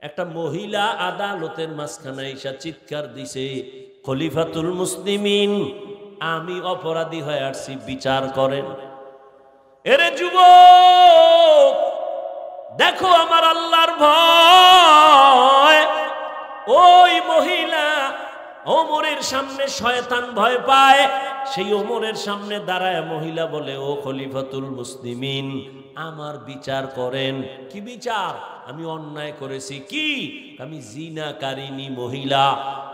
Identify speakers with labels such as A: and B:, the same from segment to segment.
A: একটা মহিলা আদালতের মাঝখানে এসে চিৎকার দিছে, খলিফাতুল মুসলিমিন, আমি অপরাধী হয়ে আসছি, বিচার করেন। এরে যুবক, দেখো আমার আল্লাহর ভয়। ওই মহিলা ওমরের সামনে শয়তান ভয় পায়, সেই ওমরের সামনে দাঁড়ায় মহিলা বলে, ও খলিফাতুল মুসলিমিন, আমার বিচার করেন। কি বিচার? আমি অন্যায় করেছি। কি? আমি জিনাকারিনী মহিলা,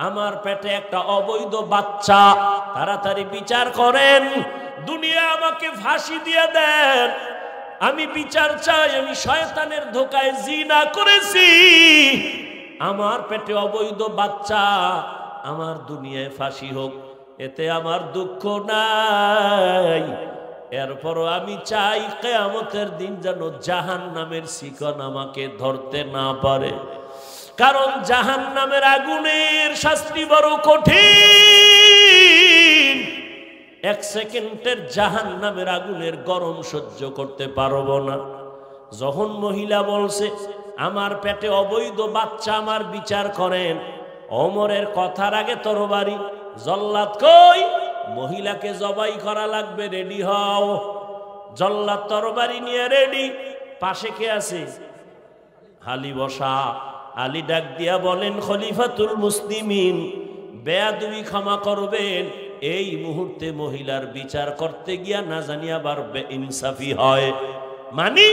A: আমার পেটে একটা অবৈধ বাচ্চা, তাড়াতাড়ি বিচার করেন। দুনিয়া আমাকে ফাঁসি দিয়ে দেন, আমি বিচার চাই। আমি শয়তানের ধোকায় জিনা করেছি, আমার পেটে অবৈধ বাচ্চা, আমার দুনিয়ায় ফাঁসি হোক, এতে আমার দুঃখ নাই। এরপরও আমি চাই কিয়ামতের দিন যেন জাহান্নামের শিকল আমাকে ধরতে না পারে, কারণ জাহান্নামের আগুনের শাস্তি বড় কঠিন। এক সেকেন্ডের জাহান্নামের আগুনের গরম সহ্য করতে পারবো না। যখন মহিলা বলছে আমার পেটে অবৈধ বাচ্চা, আমার বিচার করেন, ওমরের কথার আগে তরবারি, জল্লাদ কই, মহিলাকে জবাই করা লাগবে, রেডি হও। জল্লাদ তরবারি নিয়ে রেডি। পাশে কে আছে? আলী বসা। আলী ডাক দিয়া বলেন, খলিফাতুল মুসলিমিন, বেয়াদবি ক্ষমা করবেন, এই মুহূর্তে মহিলার বিচার করতে গিয়া না জানি আবার বেইনসাফি হয়। মানি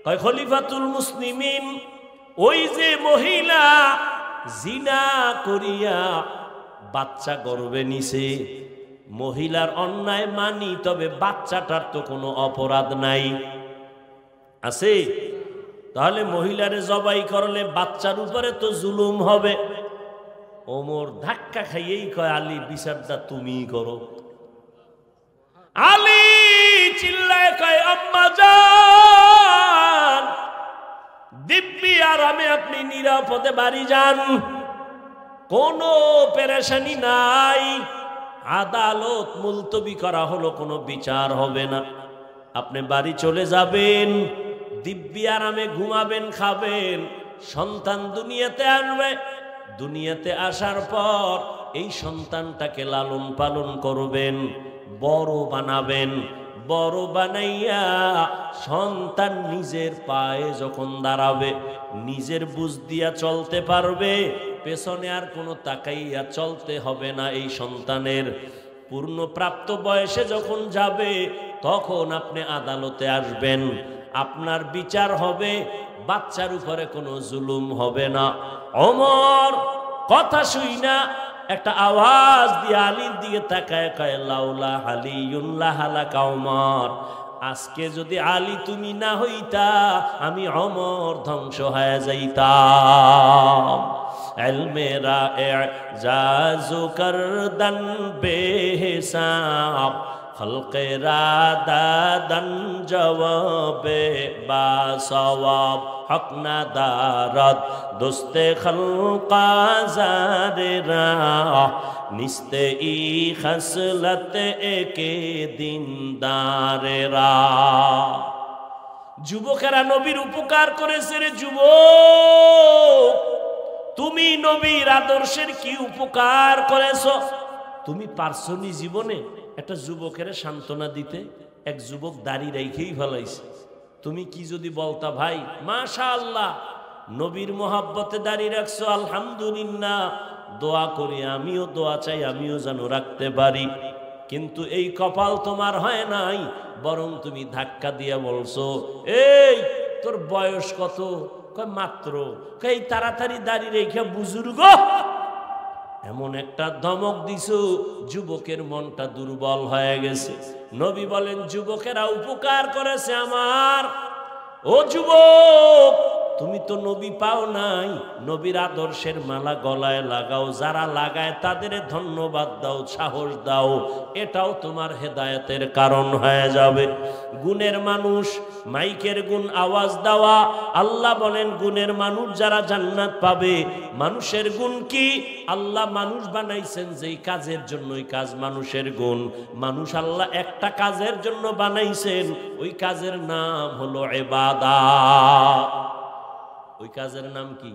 A: কয় খলিফাতুল মুসলিমিন, ওই যে মহিলা জিনা করিয়া বাচ্চা গর্ভে নিছে, মহিলার অন্যায় মানি, তবে বাচ্চাটার তো কোনো অপরাধ নাই, আছে? তাহলে মহিলারে জবাই করলে বাচ্চার উপরে তো জুলুম হবে। ওমর ধাক্কা খাইয়েই কয়, আলী, বিচারটা তুমিই করো। আলী চিল্লায় কয়, আম্মা জান, দিব্যি আরামে আপনি নিরাপদে বাড়ি যান, কোনো পেরেশানি নাই। আদালত মুলতবি করা হলো, কোনো বিচার হবে না, আপনি বাড়ি চলে যাবেন, দিব্যি আরামে ঘুমাবেন, খাবেন, সন্তান দুনিয়াতে আসবে। দুনিয়াতে আসার পর এই সন্তানটাকে লালন পালন করবেন, বড় বানাবেন। বড় বানাইয়া সন্তান নিজের পায়ে যখন দাঁড়াবে, নিজের বুঝ দিয়া চলতে পারবে, পেছনে আর কোনো তাকাইয়া চলতে হবে না। এই সন্তানের পূর্ণপ্রাপ্ত বয়সে যখন যাবে, তখন আপনি আদালতে আসবেন, আপনার বিচার হবে, বাচ্চার উপরে কোনো জুলুম হবে না। ওমর কথা শুই না একটা আওয়াজ দিয়ে আলীর দিকে তাকায় কয়, লাউলা আলিয়ুন লাহালাকা ওমর, আজকে যদি আলী তুমি না হইতা, আমি ওমর ধ্বংস হয়ে যাইতাম। ইলমেরা ইজাজু করদন বেহিসাব, খলকেরা দাদন জবাবে বাসওয়াব, হক না দারদ দোস্তে খলকা জারেরা, নিস্তে ই খসলত একে দিনদারেরা। যুবকেরা নবীর উপকার করেছে রে যুবক, তুমি নবীর আদর্শের কি উপকার করেছ? তুমি পার্সোনি জীবনে একটা যুবকের সান্ত্বনা দিতে? এক যুবক দাড়ি রেখেই ফেলাইছে, তুমি কি যদি বলতা, ভাই মাশাআল্লাহ নবীর মোহাব্বতে দাড়ি রাখছো, আলহামদুলিল্লাহ, দোয়া করি, আমিও দোয়া চাই, আমিও যেন রাখতে পারি, কিন্তু এই কপাল তোমার হয় নাই, বরং তুমি ধাক্কা দিয়ে বলছো, এই তোর বয়স কত? কয় মাত্র। কই তাড়াতাড়ি দাড়ি রেখে বুজুর্গ, এমন একটা ধমক দিছো, যুবকের মনটা দুর্বল হয়ে গেছে। নবী বলেন, যুবকেরা উপকার করেছে আমার। ও যুবক, তুমি তো নবী পাও নাই, নবীর আদর্শের মালা গলায় লাগাও, যারা লাগায় তাদের ধন্যবাদ দাও, সাহস দাও, এটাও তোমার হেদায়েতের কারণ হয়ে যাবে। গুণের মানুষ, মাইকের গুণ, আওয়াজ দেওয়া, আল্লাহ বলেন গুণের মানুষ যারা জান্নাত পাবে। মানুষের গুণ কি? আল্লাহ মানুষ বানাইছেন যেই কাজের জন্য, ওই কাজ মানুষের গুণ। মানুষ আল্লাহ একটা কাজের জন্য বানাইছেন, ওই কাজের নাম হলো ইবাদত। ওই কাজের নাম কি?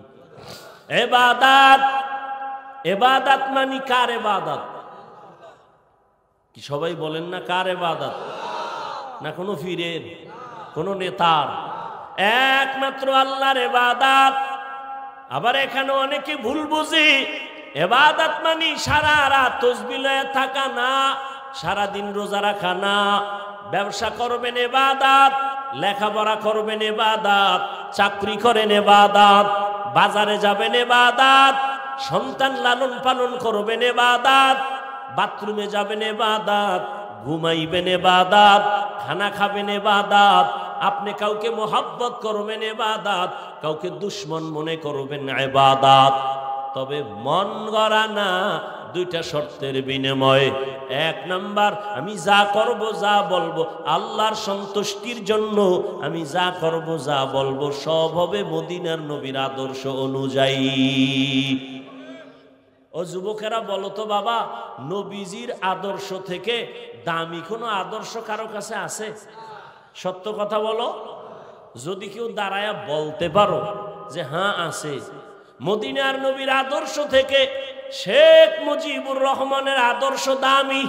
A: ইবাদত। ইবাদত মানে কার ইবাদত? কি সবাই বলেন না কার ইবাদত? না কোনো পীরের, কোনো নেতার? একমাত্র আল্লাহর ইবাদত। আবার এখানে অনেকে ভুল বুঝি, ইবাদত মানে সারা রাত তাসবিহ লয়ে থাকা না, সারা দিন রোজা রাখা না। ব্যবসা করবেন ইবাদত, লেখাপড়া করবেন ইবাদত, চাকরি করেন ইবাদত, বাজারে যাবেন ইবাদত, সন্তান লালন পালন করবেন ইবাদত, বাথরুমে যাবেন ইবাদত, ঘুমাইবেন ইবাদত, খানা খাবেন ইবাদত, আপনি কাউকে মোহাব্বত করবেন ইবাদত, কাউকে দুশ্মন মনে করবেন ইবাদত। তবে মন গড়া না, দুইটা শর্তের বিনিময়ে। এক নাম্বার, আমি যা করব যা বলবো আল্লাহর সন্তুষ্টির জন্য, আমি যা করব যা বলবো সব হবে মদিনার নবীর আদর্শ অনুযায়ী। ও যুবকেরা বলো তো বাবা, নবীজির আদর্শ থেকে দামি কোনো আদর্শ কারো কাছে আছে? সত্য কথা বলো। যদি কেউ দাঁড়ায়া বলতে পারো যে হ্যাঁ আছে, মদিনার নবীর আদর্শ থেকে শেখ মুজিবুর রহমানের আদর্শ দামি,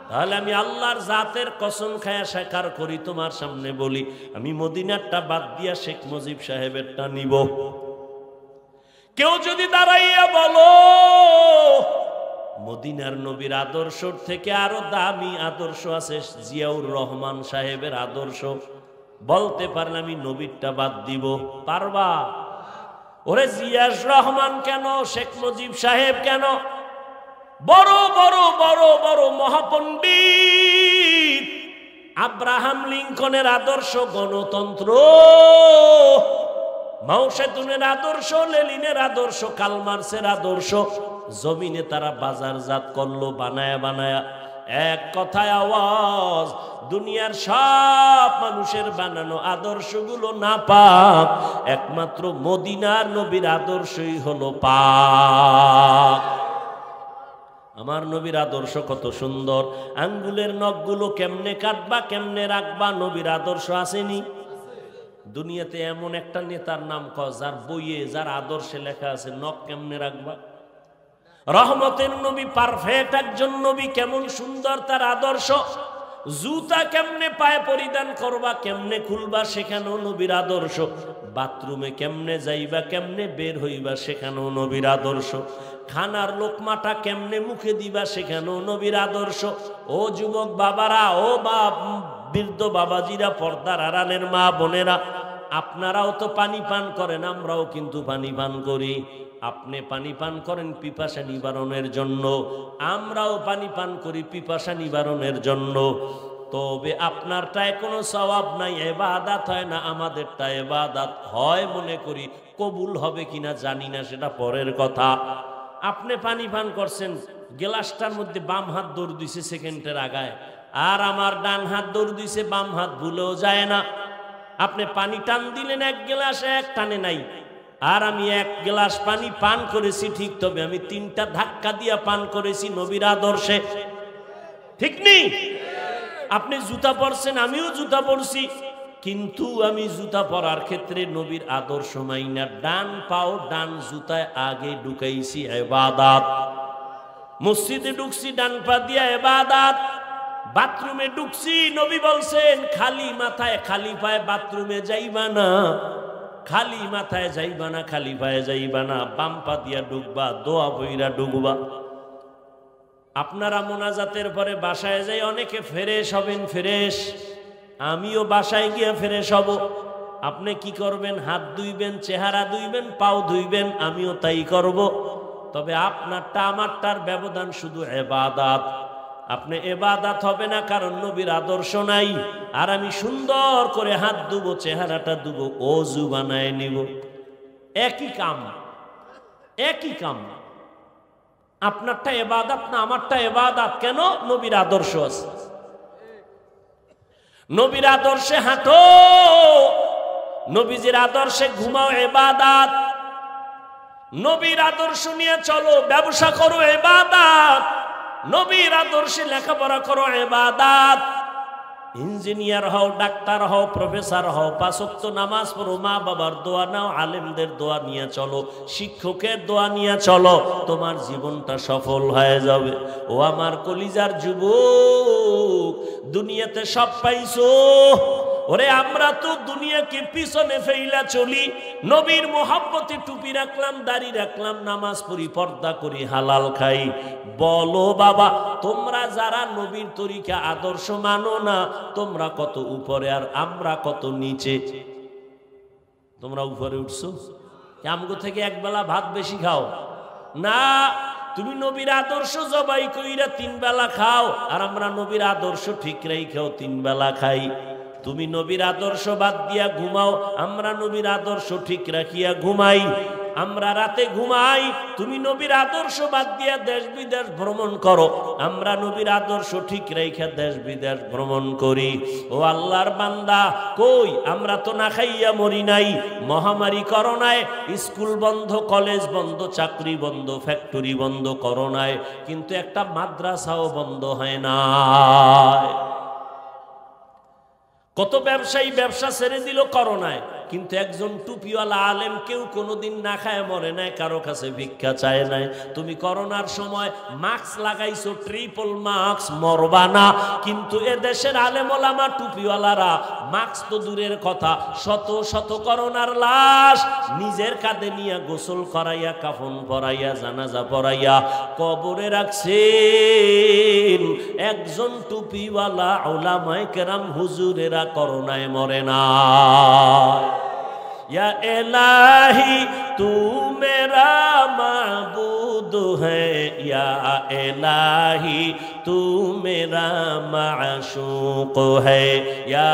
A: তাহলে আমি আল্লাহর জাতের কসম খায়া স্বীকার করি, তোমার সামনে বলি, আমি মদিনারটা বাদ দিয়া শেখ মুজিব সাহেবেরটা নিব। কেউ যদি দাঁড়াইয়া বলো মদিনার নবীর আদর্শ থেকে আরো দামি আদর্শ আছে জিয়াউর রহমান সাহেবের আদর্শ, বলতে পারলে আমি নবীরটা বাদ দিব, পারবা? ওরে জিয়াউর রহমান কেন, শেখ মুজিব সাহেব কেন, বড় বড় বড় বড় মহাপণ্ডিত আব্রাহাম লিঙ্কনের আদর্শ গণতন্ত্র, মাও সেতুনের আদর্শ, লেনিনের আদর্শ, কার্ল মার্ক্সের আদর্শ জমিনে তারা বাজারজাত করলো বানায়া বানায়া। এক কথায় আওয়াজ, দুনিয়ার সব মানুষের বানানো আদর্শগুলো না পাক, একমাত্র মদিনার নবীর আদর্শই হলো পাক। আমার নবীর আদর্শ কত সুন্দর, আঙ্গুলের নখগুলো কেমনে কাটবা কেমনে রাখবা নবীর আদর্শ আসেনি? দুনিয়াতে এমন একটা নেতার নাম ক যার বইয়ে যার আদর্শে লেখা আছে নখ কেমনে রাখবা। রহমতের নবী পারফেক্ট একজন নবী, কেমন সুন্দর তার আদর্শ। জুতা কেমনে পায়ে পরিধান করবা কেমনে খুলবা সেখানেও নবীর আদর্শ। বাথরুমে কেমনে যাইবা কেমনে বের হইবা সেখানেও নবীর আদর্শ। খানার লোকমাটা কেমনে মুখে দিবা সেখানেও নবীর আদর্শ। ও যুবক বাবারা, ও বৃদ্ধ বাবাজিরা, পর্দার আড়ালের মা বোনেরা, আপনারাও তো পানি পান করেন, আমরাও কিন্তু পানি পান করি। আপনি পানি পান করেন পিপাসা নিবারণের জন্য, আমরাও পানি পান করি পিপাসা নিবারণের জন্য। তবে আপনারটায় কোনো সওয়াব নাই, ইবাদত হয় না, আমাদেরটা ইবাদত হয় মনে করি। কবুল হবে কিনা জানি না, সেটা পরের কথা। আপনি পানি পান করছেন, গ্লাসটার মধ্যে বাম হাত দৌড় দিছে সেকেন্ডের আগায়, আর আমার ডান হাত দৌড় দিছে বাম হাত, ভুলেও যায় না। আপনি পানি টান দিলেন এক গ্লাস, এক টানে নাই, আর আমি এক গ্লাস পানি পান করেছি ঠিক, তবে আমি তিনটা ধাক্কা দিয়া পান করেছি নবীর আদর্শে, ঠিক নেই? আপনি জুতা পরছেন, আমিও জুতা পরছি, কিন্তু আমি জুতা পরার ক্ষেত্রে নবীর আদর্শ মাইনা ডান পাও ডান জুতায় আগে ঢুকাইছি, ইবাদত। মসজিদে ঢুকছি ডান পা দিয়া, ইবাদত। বাথরুমে ঢুকছি, নবী বলছেন খালি মাথায় খালি পায়ে বাথরুমে যাইবা না, খালি মাথায় যাইবা না, খালি পায়ে যাইবা না, বাম পা দিয়া ঢুকবা, দোয়া বইরা ঢুকবা। আপনারা মোনাজাতের পরে বাসায় যাই অনেকে ফ্রেশ হবেন, ফ্রেশ, আমিও বাসায় গিয়ে ফ্রেশ হব। আপনি কি করবেন? হাত ধুইবেন, চেহারা ধুইবেন, পাও ধুইবেন, আমিও তাই করব। তবে আপনারটা আমারটার ব্যবধান শুধু ইবাদত। আপনি ইবাদত হবে না কারণ নবীর আদর্শ নাই, আর আমি সুন্দর করে হাত ধুবো, চেহারাটা ধুবো, ওযু বানায় নিব, একই কাম, একই কাম। আপনারটা ইবাদত না, আমারটা ইবাদত। কেন? নবীর আদর্শ আছে। নবীর আদর্শে হাঁটো, নবীজির আদর্শে ঘুমাও, ইবাদত। নবীর আদর্শ নিয়ে চলো, ব্যবসা করো, ইবাদত। নবীর আদর্শে লেখাপড়া করো, ইবাদত। ইঞ্জিনিয়ার হও, ডাক্তার হও, প্রফেসর হও, 5 ওয়াক্ত নামাজ পড়ো, মা বাবার দোয়া নাও, আলেমদের দোয়া নিয়ে চলো, শিক্ষকের দোয়া নিয়ে চলো, তোমার জীবনটা সফল হয়ে যাবে। ও আমার কলিজার যুবক, দুনিয়াতে সব পাইছো। ওরে আমরা তো দুনিয়াকে পিছনে ফেইলা চলি, নবীর মোহাব্বতে টুপি রাখলাম, দাড়ি রাখলাম, নামাজ পড়ি, পর্দা করি, হালাল খাই। বলো বাবা, তোমরা যারা নবীর তরিকা আদর্শ মানো না, তোমরা কত উপরে আর আমরা কত নিচে? তোমরা উপরে উঠছো, আমগো থেকে একবেলা ভাত বেশি খাও না। তুমি নবীর আদর্শ জবাই কইরা 3 বেলা খাও, আর আমরা নবীর আদর্শ ঠিক রাইখাও 3 বেলা খাই। তুমি নবীর আদর্শ বাদ দিয়া ঘুমাও, আমরা নবীর আদর্শ ঠিক রাখিয়া ঘুমাই। আমরা রাতে ঘুমাই, তুমি নবীর আদর্শ বাদ দিয়া দেশ বিদেশ ভ্রমণ করো, আমরা নবীর আদর্শ ঠিক রাইখা দেশ বিদেশ ভ্রমণ করি। ও আল্লাহর বান্দা, কই আমরা তো না খাইয়া মরি নাই। মহামারী করোনায় স্কুল বন্ধ, কলেজ বন্ধ, চাকরি বন্ধ, ফ্যাক্টরি বন্ধ করোনায়, কিন্তু একটা মাদ্রাসাও বন্ধ হয় না। কত ব্যবসায়ী ব্যবসা ছেড়ে দিল করোনায়, কিন্তু একজন টুপিওয়ালা আলেম কেউ কোনোদিন না খায় মরে নাই, কারো কাছে ভিক্ষা চায় নাই। তুমি করোনার সময় মাস্ক লাগাইছো, ট্রিপল মাস্ক, মরবা না। কিন্তু এ দেশের আলেম ওলামা টুপিওয়ালারা মাস্ক তো দূরের কথা, শত শত করোনার লাশ নিজের কাঁধে নিয়ে গোসল করাইয়া, কাফন পরাইয়া, জানাজা পরাইয়া কবরে রাখছেন। একজন টুপিওয়ালা ওলামায়ে কেরাম হুজুরেরা করোনায় মরে না। या इलाही तू मेरा माबूद है, या इलाही तू मेरा माशूक है, या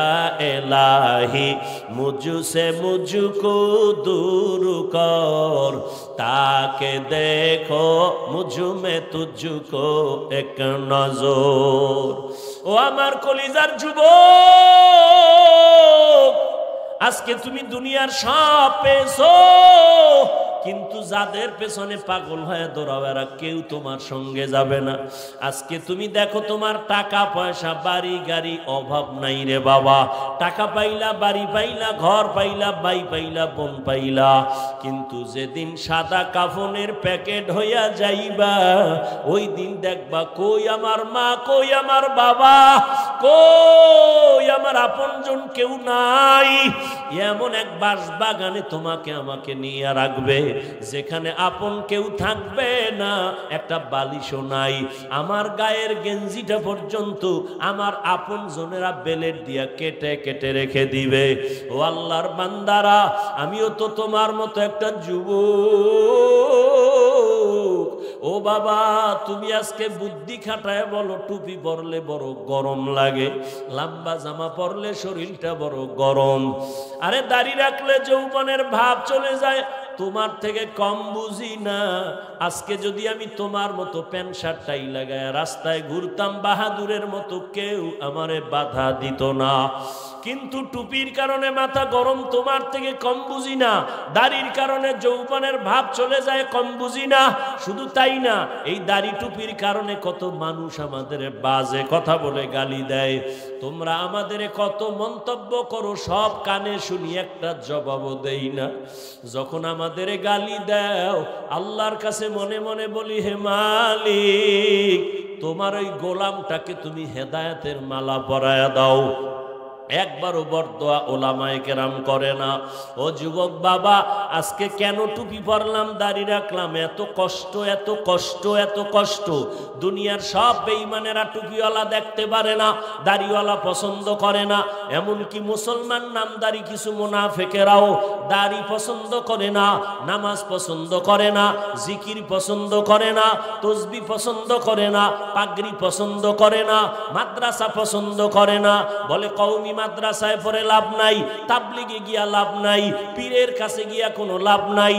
A: इलाही मुझसे मुझको दूर कर, ताके देखो मुझ में तुझको एक नजर। ओ আমার কলিজার যুবক, আজকে তুমি দুনিয়ার সব পেয়েছো, কিন্তু যাদের পেছনে পাগল হয়ে দৌড়াও এরা কেউ তোমার সঙ্গে যাবে না। আজকে তুমি দেখো তোমার টাকা পয়সা, বাড়ি গাড়ি, অভাব নাই রে বাবা। টাকা পাইলা, বাড়ি পাইলা, ঘর পাইলা, ভাই পাইলা, বোন পাইলা, কিন্তু যেদিন সাদা কাফনের প্যাকেট হইয়া যাইবা, ওই দিন দেখবা কই আমার মা, কই আমার বাবা, কই আমার আপনজন কেউ নাই। এমন এক বাসবাগানে তোমাকে আমাকে নিয়ে রাখবে, যেখানে আপন কেউ থাকবে না, একটা বালিশও নাই। আমার গায়ের গেঞ্জিটা পর্যন্ত আমার আপন জনেরা বেলেট দিয়া কেটে কেটে রেখে দিবে। ও আল্লাহর বান্দারা, আমিও তো তোমার মতো একটা যুবক। ও বাবা, তুমি আজকে বুদ্ধি খাটায় বলো, টুপি পরলে বড় গরম লাগে, লম্বা জামা পরলে শরীরটা বড় গরম, আরে দাড়ি রাখলে যৌবনের ভাব চলে যায়। তোমার থেকে কম বুঝি না। আজকে যদি আমি তোমার মতো প্যান্ট শার্ট টাই লাগায় রাস্তায় ঘুরতাম বাহাদুরের মতো, কেউ আমারে বাধা দিত না। কিন্তু টুপির কারণে মাথা গরম, তোমার থেকে কম বুঝি না। দাড়ির কারণে যৌবনের ভাব চলে যায়, কম বুঝি না। শুধু তাই না, এই দাড়ি টুপির কারণে কত মানুষ আমাদের বাজে কথা বলে গালি দেয়। তোমরা আমাদের কত মন্তব্য করো, সব কানে শুনি, একটা জবাবও দেই না। যখন আমাদের গালি দাও, আল্লাহর কাছে মনে মনে বলি, হে মালিক, তোমার ওই গোলামটাকে তুমি হেদায়েতের মালা পরায়া দাও। একবারও বরদোয়া ওলামায়ে কেরাম করে না। ও যুবক বাবা, আজকে কেন টুপি পরলাম, দাড়ি রাখলাম, এত কষ্ট, এত কষ্ট, এত কষ্ট। দুনিয়ার সব বেঈমানেরা টুপিওয়ালা দেখতে পারে না, দাড়িওয়ালা পছন্দ করে না। এমনকি মুসলমান নামদারি কিছু মুনাফিকেরাও দাড়ি পছন্দ করে না, নামাজ পছন্দ করে না, জিকির পছন্দ করে না, তসবিহ পছন্দ করে না, পাগড়ি পছন্দ করে না, মাদ্রাসা পছন্দ করে না। বলে কওমি মাদ্রাসায় পড়ে লাভ নাই, তাবলিগে গিয়া লাভ নাই, পীরের কাছে গিয়া কোনো লাভ নাই।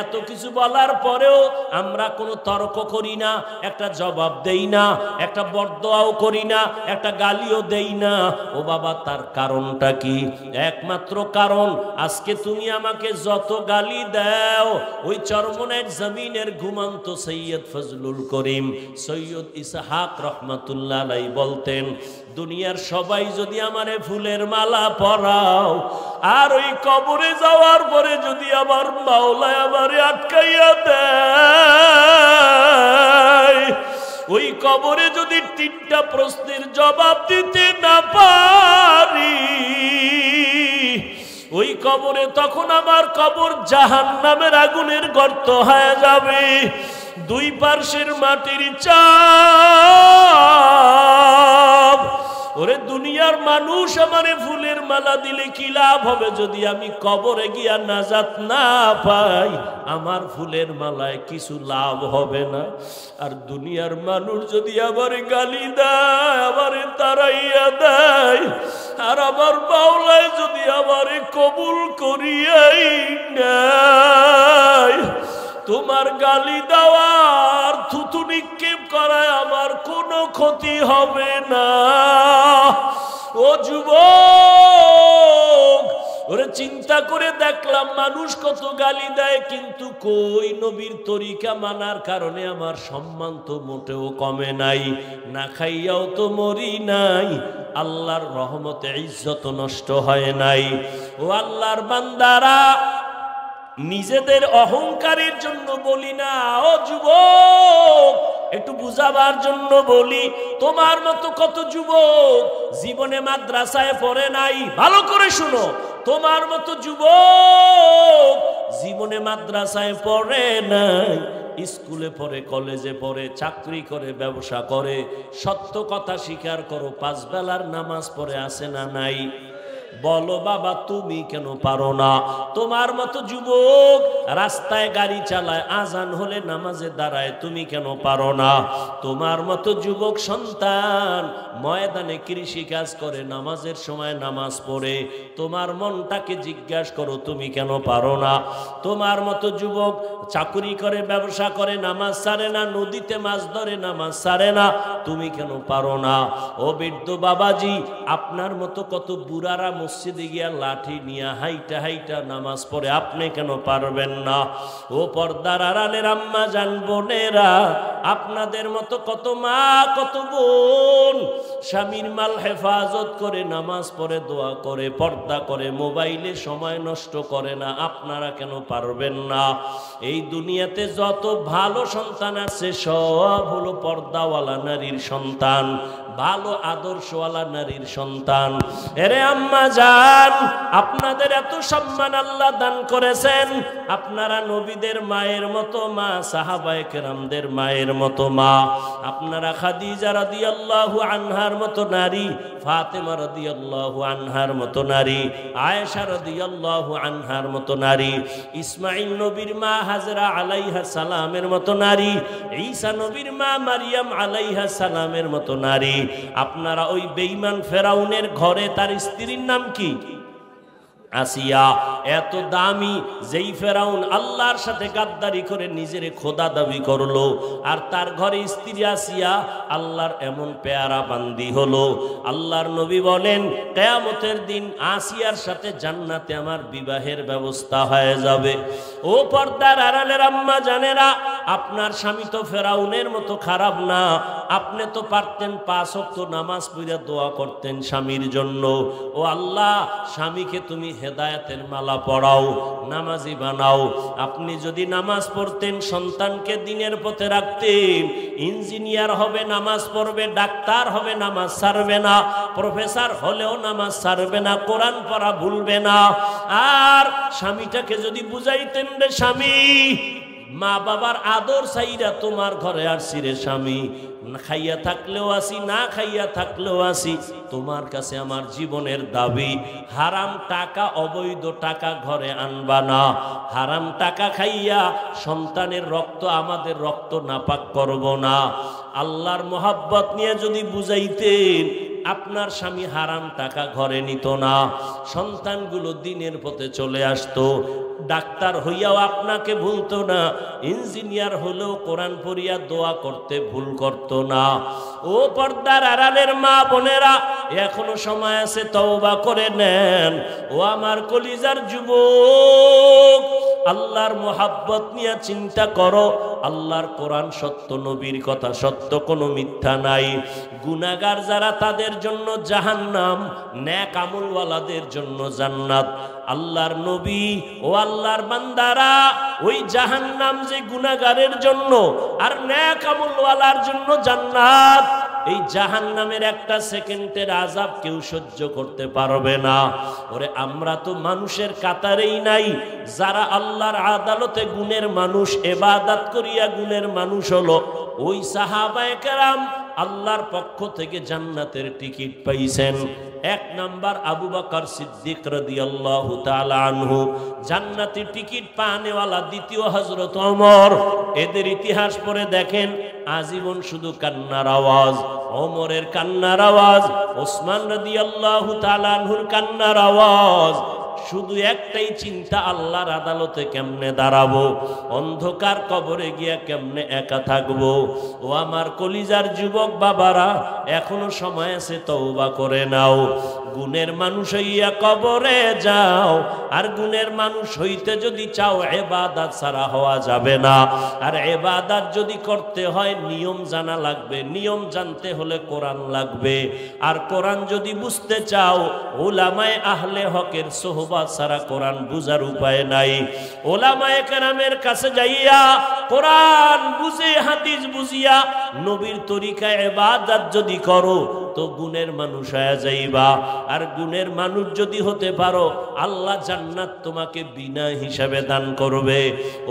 A: এত কিছু বলার পরেও আমরা কোনো তর্ক করি না, একটা জবাব দেই না, একটা বরদোয়াও করি না, একটা গালিও দেই না। ও বাবা, তার কারণটা কি? একমাত্র কারণ, আজকে তুমি আমাকে যত গালি দাও, ওই চরমনের জমিনের ঘুমন্ত সৈয়দ ফজলুল করিম সৈয়দ ইসহাক রহমাতুল্লাহ আলাইহি বলতেন, দুনিয়ার সবাই যদি আমারে ফুলের মালা পরাও, আর ওই কবরে যাওয়ার পরে যদি আমার মাওলা আমারে আটকাইয়া দেয়, ওই কবরে যদি 3টা প্রশ্নের জবাব দিতে না পারি, ওই কবরে তখন আমার কবর জাহান্নামের আগুনের গর্ত হয়ে যাবে। 2 পার্শ্বের মাটির চাপ। ওরে দুনিয়ার মানুষ আমারে ফুলের মালা দিলে কি লাভ হবে যদি আমি কবরে গিয়া নাজাত না পাই? আমার ফুলের মালায় কিছু লাভ হবে না। আর দুনিয়ার মানুষ যদি আমারে গালি দেয়, আমারে তাড়াইয়া দেয়, আর আমার মাওলায় যদি আমারে কবুল করিয়াই নেয়, তোমার গালি দেওয়ার থুতু নিক্ষেপ করায় আমার কোনো ক্ষতি হবে না। ও যুবক, ওরে চিন্তা করে দেখলাম মানুষ কত গালি দেয়, কিন্তু কই নবীর তরিকা মানার কারণে আমার সম্মান তো মোটেও কমে নাই, না খাইয়াও তো মরি নাই, আল্লাহর রহমতে ইজ্জত নষ্ট হয় নাই। ও আল্লাহর বান্দারা, নিজেদের অহংকারের জন্য বলি না। ও যুবক, একটু বুঝাবার জন্য বলি, তোমার মতো কত যুবক জীবনে মাদ্রাসায় পড়ে নাই। ভালো করে শুনো, তোমার মতো যুবক জীবনে মাদ্রাসায় পড়ে নাই, স্কুলে পড়ে, কলেজে পড়ে, চাকরি করে, ব্যবসা করে, সত্য কথা স্বীকার করো, 5 বেলার নামাজ পড়ে আছে না নাই? বলো বাবা, তুমি কেন পারো না? তোমার মতো যুবক রাস্তায় গাড়ি চালায়, আজান হলে নামাজে দাঁড়ায়, তুমি কেন পারো না? তোমার মতো যুবক সন্তান ময়দানে কৃষি কাজ করে, নামাজের সময় নামাজ পড়ে, তোমার মনটাকে জিজ্ঞাসা করো, তুমি কেন পারো না? তোমার মতো যুবক চাকরি করে, ব্যবসা করে, নামাজ ছাড়ে না, নদীতে মাছ ধরে, নামাজ ছাড়ে না, তুমি কেন পারো না? ও বৃদ্ধ বাবাজি, আপনার মতো কত বুড়ারা মসজিদে গিয়া লাঠি নিয়ে হাইটা হাইটা নামাজ পড়ে, আপনি কেন পারবেন না? ও পর্দার আড়ালের আম্মা জান বোনেরা, আপনাদের মতো কত মা, কত বোন স্বামীর মাল হেফাজত করে, নামাজ পড়ে, দোয়া করে, পর্দা করে, মোবাইলে সময় নষ্ট করে না, আপনারা কেন পারবেন না? এই দুনিয়াতে যত ভালো সন্তান আছে সব হলো পর্দাওয়ালা নারীর সন্তান, ভালো আদর্শওয়ালা নারীর সন্তান। এরে আম্মা জান, আপনাদের এত সম্মান আল্লাহ দান করেছেন, আপনারা নবীদের মায়ের মতো মা, সাহাবায়ে কেরামদের মায়ের মতো মা, আপনারা খাদিজা রাদিয়াল্লাহু আনহার মতো নারী, ফাতেমা রাদিয়াল্লাহু আনহার মতো নারী, আয়েশা রাদিয়াল্লাহু আনহার মতো নারী, ইসমাঈল নবীর মা হাজরা আলাইহা সালামের মতো নারী, ঈসা নবীর মা মারিয়াম আলাইহা সালামের মতো নারী। আপনারা ওই বেঈমান ফেরাউনের ঘরে তার স্ত্রীর নাম কি? আসিয়া। এত দামি, যেই ফেরাউন আল্লাহর সাথে গাদ্দারি করে নিজের খোদা দাবি করলো, আর তার ঘরে স্ত্রী আসিয়া আল্লাহর এমন পেয়ারা বান্দি হলো। আল্লাহর নবী বলেন, কিয়ামতের দিন আসিয়ার সাথে জান্নাতে আমার বিবাহের ব্যবস্থা হয়ে যাবে। ও পর্দার আড়ালের আম্মা জানেরা, আপনার স্বামী তো ফেরাউনের মতো খারাপ না, আপনি তো পারতেন 5 ওয়াক্ত নামাজ পড়ে দোয়া করতেন স্বামীর জন্য। ও আল্লাহ, স্বামীকে তুমি হেদায়েতের মালা পড়াও, নামাজি বানাও। আপনি যদি নামাজ পড়তেন, সন্তানকে দিনের পথে রাখতেন, ইঞ্জিনিয়ার হবে, নামাজ পড়বে, ডাক্তার হবে, নামাজ ছাড়বে না, প্রফেসর হলেও নামাজ ছাড়বে না, কোরআন পড়া ভুলবে না। আর স্বামীটাকে যদি বুঝাইতেন, রে স্বামী, মা বাবার আদর চাইরা তোমার ঘরে আসছি রে স্বামী, খাইয়া থাকলেও আসি, না খাইয়া থাকলেও আসি, তোমার কাছে আমার জীবনের দাবি, হারাম টাকা, অবৈধ টাকা ঘরে আনবা না, হারাম টাকা খাইয়া সন্তানের রক্ত, আমাদের রক্ত নাপাক করব না। আল্লাহর মোহাব্বত নিয়ে যদি বুঝাইতেন, আপনার স্বামী হারাম টাকা ঘরে নিত না, সন্তানগুলো দিনের পথে চলে আসতো, ডাক্তার হইয়াও আপনাকে ভুলতো না, ইঞ্জিনিয়ার হলেও কোরআন পড়িয়া দোয়া করতে ভুল করত না। ও পর্দার আড়ালের মা বোনেরা, এখনো সময় আছে, তওবা করে নেন। ও আমার কলিজার যুবক, আল্লাহর মোহাব্বত নিয়ে চিন্তা করো। আল্লাহর কোরআন সত্য, নবীর কথা সত্য, কোনো মিথ্যা নাই। গুনাহগার যারা তাদের জন্য জাহান্নাম, নেক আমলওয়ালাদের জন্য জান্নাত। আল্লাহর নবী ও আল্লাহর বান্দারা, ওই জাহান্নাম যে গুনাহগারের জন্য আর নেক আমলওয়ালার জন্য জান্নাত। এই জাহান্নামের একটা সেকেন্ডের আযাব কেউ সহ্য করতে পারবে না। ওরে আমরা তো মানুষের কাতারেই নাই। যারা আল্লাহর আদালতে গুণের মানুষ, ইবাদত করিয়া গুণের মানুষ হলো ওই সাহাবায়ে কেরাম, আল্লাহর পক্ষ থেকে জান্নাতের টিকিট পাইছেন। এক নাম্বার আবু বকর সিদ্দিক রাদিয়াল্লাহু তাআলা আনহু, জান্নাতের টিকিট পানেওয়ালা দ্বিতীয় হযরত ওমর। এদের ইতিহাস পড়ে দেখেন, আজীবন শুধু কান্নার আওয়াজ। ওমরের কান্নার আওয়াজ, ওসমান রাদিয়াল্লাহু তাআলা আনহুর কান্নার আওয়াজ। শুধু একটাই চিন্তা, আল্লাহর আদালতে কেমনে দাঁড়াবো, অন্ধকার কবরে গিয়া কেমনে একা থাকবো। ও আমার কলিজার যুবক বাবারা, এখনো সময় আছে, তওবা করে নাও। গুণের মানুষ হইয়া কবরে যাও, আর গুণের মানুষ হইতে যদি চাও, ইবাদত ছাড়া হওয়া যাবে না। আর ইবাদত যদি করতে হয়, নিয়ম জানা লাগবে। নিয়ম জানতে হলে কোরআন লাগবে। আর কোরআন যদি বুঝতে চাও, উলামায়ে আহলে হকের সোহবত ছাড়া কোরআন বুঝার উপায় নাই। উলামায়ে কেরামের কাছে যাইয়া কোরআন বুঝে, হাদিস বুঝিয়া, নবীর তরিকায় ইবাদত যদি করো, তো গুণের মানুষ হয়ে যাইবা। আর গুণের মানুষ যদি হতে পারো, আল্লাহ জান্নাত তোমাকে বিনা হিসাবে দান করবে।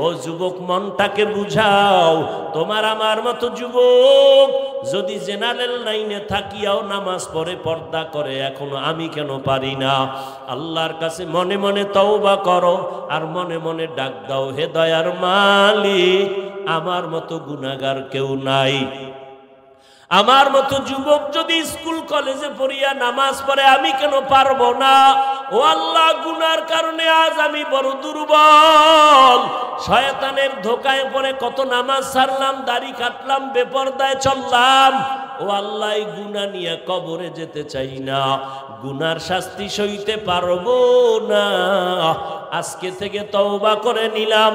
A: ও যুবক, মনটাকে বুঝাও। তোমার আমার মতো যুবক যদি জেনারেল লাইনে থাকিয়াও নামাজ পড়ে, পর্দা করে, এখনো আমি কেন পারি না, আল্লাহর কাছে মনে মনে তওবা করো, আর মনে মনে ডাক দাও, হে দয়ার মালিক, আমার মতো গুনাহগার কেউ নাই। আমার মতো যুবক যদি স্কুল কলেজে পড়িয়া নামাজ পড়ে, আমি কেন পারবো না? ও আল্লাহ, গুনার কারণে আজ আমি বড় দুর্বল। শয়তানের ধোকায় পড়ে কত নামাজ ছাড়লাম, দাড়ি কাটলাম, বেপরদায় চললাম। ও আল্লাহ, এই গুনাহ নিয়ে কবরে যেতে চাই না, গুনার শাস্তি সইতে পারবো না। আজকে থেকে তওবা করে নিলাম,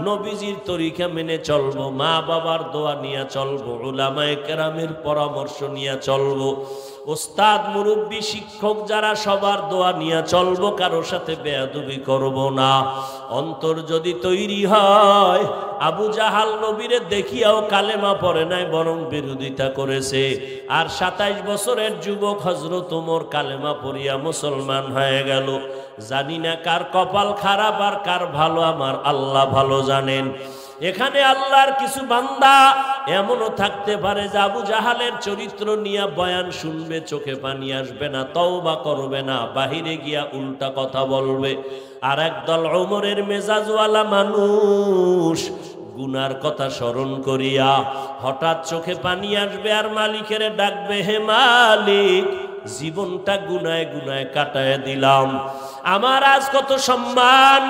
A: নবীজির তরিকা মেনে চলবো, মা বাবার দোয়া নিয়ে চলবো, উলামায়ে কেরামের পরামর্শ নিয়ে চলবো, ওস্তাদ মুরব্বী শিক্ষক যারা সবার দোয়া নিয়ে চলবো, কারোর সাথে বেয়াদবি করব না। অন্তর যদি তৈরি হয়, আবু জাহাল নবীরে দেখিয়াও কালেমা পড়ে নাই, বরং বিরোধিতা করেছে। আর 27 বছরের যুবক হযরত ওমর কালেমা পড়িয়া মুসলমান হয়ে গেল। জানি না কার কপাল খারাপ আর কার ভালো, আমার আল্লাহ ভালো জানেন। এখানে আল্লাহর কিছু বান্দা এমনও থাকতে পারে যে আবু জাহালের চরিত্র নিয়ে বয়ান শুনবে, চোখে পানি আসবে না, তওবা করবে না, বাহিরে গিয়া উল্টা কথা বলবে। আর একদল ওমরের মেজাজওয়ালা মানুষ গুনার কথা স্মরণ করিয়া হঠাৎ চোখে পানি আসবে, আর মালিকের ডাকবে, হে মালিক, জীবনটা গুনায় গুনায় কাটায় দিলাম। আমার আজ কত সম্মান,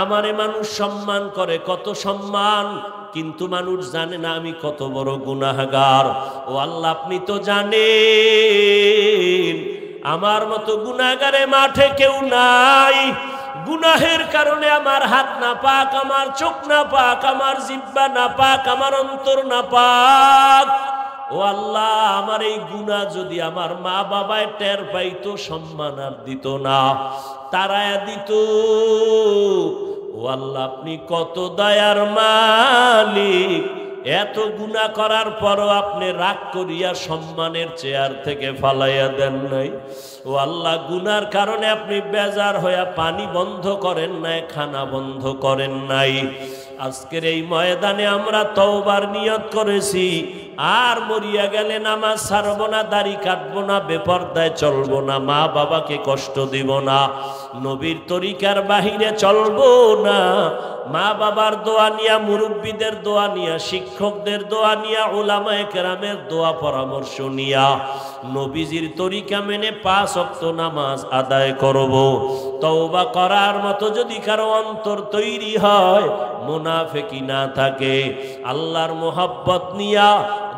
A: আমারে মানুষ সম্মান করে, কত সম্মান, কিন্তু মানুষ জানে না আমি কত বড় গুনাহগার। ও আল্লাহ, আপনি তো জানেন আমার মতো গুনাহগারে মাঠে কেউ নাই। গুনাহের কারণে আমার হাত না পাক, আমার চোখ না পাক, আমার জিহ্বা না পাক, আমার অন্তর না পাক। ও আল্লাহ, আমার এই গুনাহ যদি আমার মা বাবায় টের পাইতো, সম্মান আর দিত না, তারায়া দিত। ও আল্লাহ, আপনি কত দয়ার মালিক, এত গুনাহ করার পরও আপনি রাগ করিয়া সম্মানের চেয়ার থেকে ফালাইয়া দেন নাই। ও আল্লাহ, গুনার কারণে আপনি বেজার হইয়া পানি বন্ধ করেন নাই, খানা বন্ধ করেন নাই। আজকের এই ময়দানে আমরা তওবার নিয়ত করেছি, আর মরিয়া গেলে নামাজ ছাড়বো না, দাড়ি কাটবো না, বেপরদায় চলবো না, মা বাবাকে কষ্ট দিব না। নবীর তরিকার বাহিরে চলবো না। মা বাবার দোয়া নিয়া, মুরব্বীদের দোয়া নিয়া, শিক্ষকদের দোয়া নিয়া, উলামায়ে কেরামের দোয়া পরামর্শ নিয়া নবীজির তরিকা মেনে 5 ওয়াক্ত নামাজ আদায় করব। তওবা করার মতো যদি কারো অন্তর তৈরি হয়, মুনাফিকি না থাকে, আল্লাহর মোহাব্বত নিয়া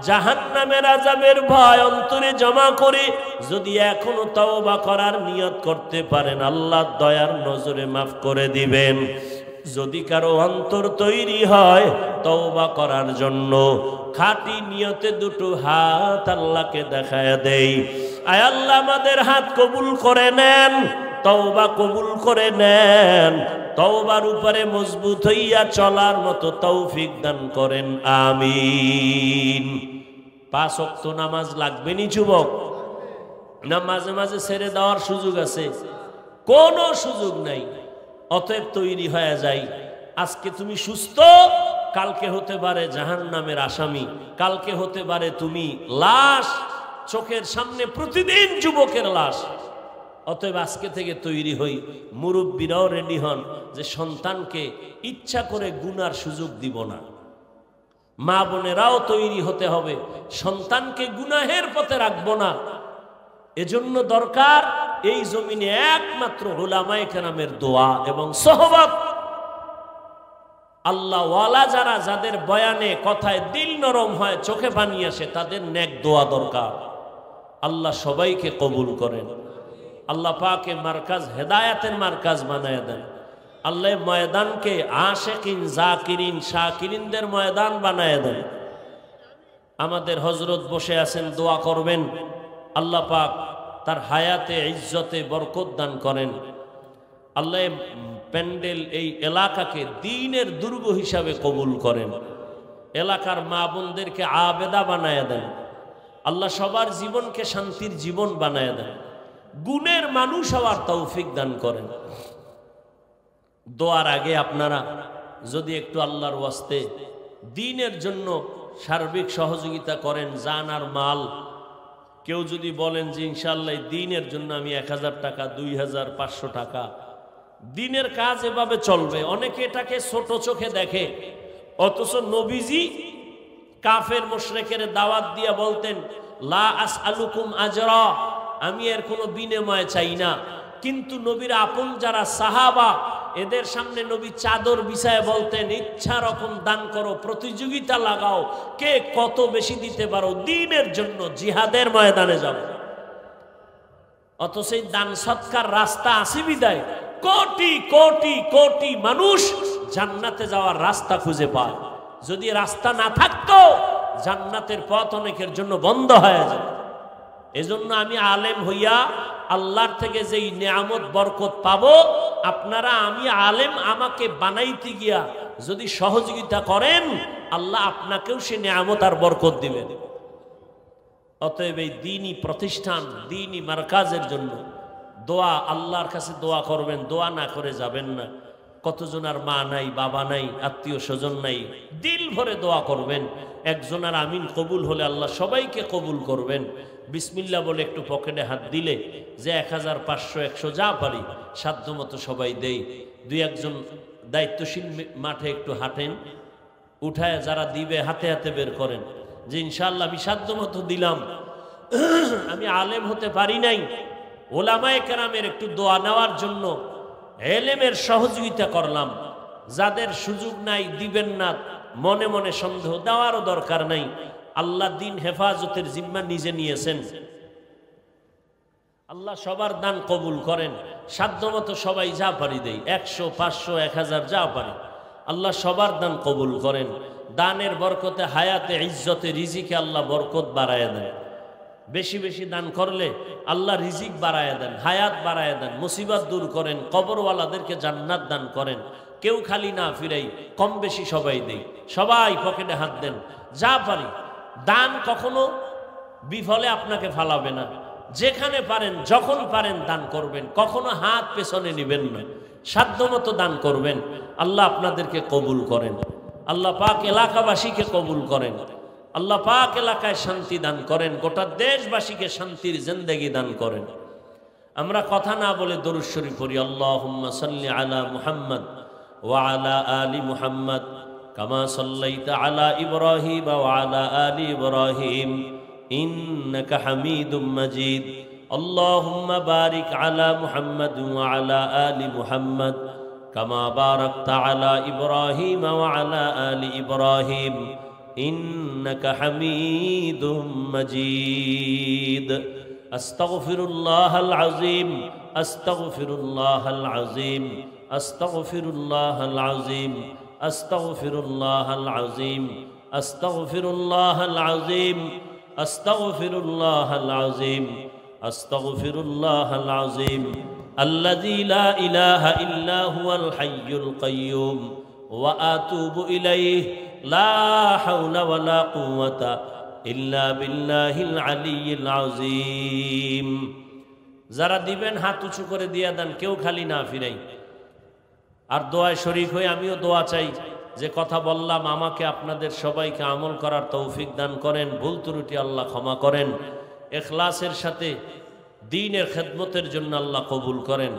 A: জাহান্নামের আযাবের ভয় অন্তরে জমা করে যদি এখনো তওবা করার নিয়ত করতে পারেন, আল্লাহ দয়ার নজরে মাফ করে দিবেন। যদি কারো অন্তর তৈরি হয় তওবা করার জন্য, খাঁটি নিয়তে দুটো হাত আল্লাহকে দেখায় দেই। আয় আল্লাহ আমাদের হাত কবুল করে নেন, তওবা কবুল করে নেন, তওবার উপরে মজবুত হইয়া চলার মতো তৌফিক দান করেন, আমিন। 5 ওয়াক্ত নামাজ লাগবে নি যুবক? না মাঝে মাঝে ছেড়ে দেওয়ার সুযোগ আছে? কোনো সুযোগ নাই। অতএব তৈরি হয়ে যাই। আজকে তুমি সুস্থ, কালকে হতে পারে জাহান্নামের আসামি, কালকে হতে পারে তুমি লাশ, চোখের সামনে প্রতিদিন যুবকের লাশ। অতএব আজকে থেকে তৈরি হই। মুরব্বীরাও রেডি হন যে সন্তানকে ইচ্ছা করে গুনার সুযোগ দিব না। মা বোনেরাও তৈরি হতে হবে, সন্তানকে গুনাহের পথে রাখবো না। এজন্য দরকার এই জমিনে একমাত্র উলামায়ে কেরামের দোয়া এবং সোহবত। আল্লাহ ওয়ালা যারা, যাদের বয়ানে কথায় দিল নরম হয়, চোখে পানি আসে, তাদের নেক দোয়া দরকার। আল্লাহ সবাইকে কবুল করেন। আল্লাহ পাকে মার্কাজ, হেদায়াতের মার্কাজ বানায় দেন। আল্লাহ ময়দানকে আশিকিন, জাকিরিন, শাকিরিনদের ময়দান বানায় দেন। আমাদের হযরত বসে আছেন, দোয়া করবেন আল্লাহ পাক তার হায়াতে ইজ্জতে বরকত দান করেন। আল্লাহ প্যান্ডেল, এই এলাকাকে দ্বীনের দুর্গ হিসাবে কবুল করেন। এলাকার মা বোনদেরকে আবেদা বানায় দেন। আল্লাহ সবার জীবনকে শান্তির জীবন বানায় দেন। গুণের মানুষ হওয়ার তৌফিক দান করেন। দোয়ার আগে আপনারা যদি একটু আল্লাহর ওয়াস্তে দ্বীনের জন্য সার্বিক সহযোগিতা করেন, জান আর মাল। কেউ যদি বলেন যে ইনশাআল্লাহ দ্বীনের জন্য আমি 1000 টাকা, 2000, 500 টাকা, দ্বীনের কাজ এভাবে চলবে। অনেকে এটাকে ছোট চোখে দেখে, অথচ নবীজি কাফের মুশরিকের দাওয়াত দিয়া বলতেন, লা আসআলুকুম আজরা, আমি এর কোনো বিনিময় চাই না। কিন্তু নবীর আপন যারা সাহাবা, এদের সামনে নবী চাদর বিছায় বলতেন, ইচ্ছা রকম দান করো, প্রতিযোগিতা লাগাও, কে কত বেশি দিতে পারো, দ্বীনের জন্য জিহাদের ময়দানে যাও। অথচ এই দান সৎকার রাস্তা আছে বিদায় কোটি কোটি কোটি মানুষ জান্নাতে যাওয়ার রাস্তা খুঁজে পায়। যদি রাস্তা না থাকতো, জান্নাতের পথ অনেকের জন্য বন্ধ হয়ে যায়। এজন্য আমি আলেম হইয়া আল্লাহর থেকে যেই নিয়ামত বরকত পাবো, আপনারা, আমি আলেম আমাকে বানাইতে গিয়া যদি সহযোগিতা করেন, আল্লাহ আপনাকেও সে নিয়ামত আর বরকত দিবেন। অতএব এই দ্বীনি প্রতিষ্ঠান, দ্বীনি মারকাজের জন্য দোয়া, আল্লাহর কাছে দোয়া করবেন। দোয়া না করে যাবেন না। কতজনার মা নাই, বাবা নাই, আত্মীয় স্বজন নাই, দিল ভরে দোয়া করবেন। একজনের আমিন কবুল হলে আল্লাহ সবাইকে কবুল করবেন। বিসমিল্লাহ বলে একটু পকেটে হাত দিলে যে 1000, 500, 100 যা পারি সাধ্য মতো সবাই দেই। 2-1 দায়িত্বশীল মাঠে একটু হাঁটেন, উঠায় যারা দিবে হাতে হাতে বের করেন যে ইনশাআল্লাহ আমি সাধ্য মতো দিলাম। আমি আলেম হতে পারি নাই, ওলামায়ে কেরামের একটু দোয়া নেওয়ার জন্য এলেমের সহযোগিতা করলাম। যাদের সুযোগ নাই, দিবেন না, মনে মনে সন্দেহ, দেওয়ারও দরকার নাই। আল্লাহ দিন হেফাজতের জিম্মা নিজে নিয়েছেন। আল্লাহ সবার দান কবুল করেন। সাধ্যমতো সবাই যা পারি দেই, 100, 500, 1000 যা পারি। আল্লাহ সবার দান কবুল করেন। দানের বরকতে হায়াতে, ইজ্জতে, রিজিকে আল্লাহ বরকত বাড়ায় দেন। বেশি বেশি দান করলে আল্লাহ রিজিক বাড়ায় দেন, হায়াত বাড়ায় দেন, মুসিবত দূর করেন, কবরওয়ালাদেরকে জান্নাত দান করেন। কেউ খালি না ফিরাই, কম বেশি সবাই দেই। সবাই পকেটে হাত দেন, যা পারি। দান কখনো বিফলে আপনাকে ফালাবে না। যেখানে পারেন, যখন পারেন দান করবেন। কখনো হাত পেছনে নিবেন না, সাধ্যমতো দান করবেন। আল্লাহ আপনাদেরকে কবুল করেন। আল্লাহ পাক এলাকাবাসীকে কবুল করেন। আল্লাহ পাক এলাকায় শান্তি দান করেন। গোটা দেশবাসীকে শান্তির জিন্দেগি দান করেন। আমরা কথা না বলে দরুদ শরীফ পড়ি। আল্লাহুম্মা সাল্লি আলা মুহাম্মদ ওয়া আলা আলি মুহাম্মদ কামা সাল্লাইতা আলা ইব্রাহিম ওয়া আলা আলি ইব্রাহিম ইন্নাকা হামিদুম মাজিদ। আল্লাহুম্মা বারিক আলা মুহাম্মদ ওয়া আলা আলি মুহাম্মদ কামা বারাকতা আলা ইব্রাহিম ওয়া আলা আলি ইব্রাহিম ইন্নাকা হামিদুম মাজিদ। আস্তাগফিরুল্লাহাল আযীম, আস্তাগফিরুল্লাহাল আযীম, আস্তাগফিরুল্লাহাল আযীম, আস্তাগফিরুল্লাহাল আযীম, আস্তাগফিরুল্লাহাল আযীম, আস্তাগফিরুল্লাহাল আযীম, আস্তাগফিরুল্লাহাল আযীম আল্লাযী লা ইলাহা ইল্লা হুয়াল হাইয়ুল কাইয়্যুম ওয়া আতুবু ইলাইহি লা হাওলা ওয়ালা কুওয়াতা ইল্লা বিল্লাহিল আলিয়্যিল আযীম। যারা দিবেন হাত উঁচু করে দিয়া দেন, কেউ খালি না ফিরাই। আর দোয়ায় শরীক হয়ে আমিও দোয়া চাই যে কথা বললাম আমাকে আপনাদের সবাইকে আমল করার তৌফিক দান করেন, ভুল ত্রুটি আল্লাহ ক্ষমা করেন, ইখলাসের সাথে দ্বীনের খেদমতের জন্য আল্লাহ কবুল করেন।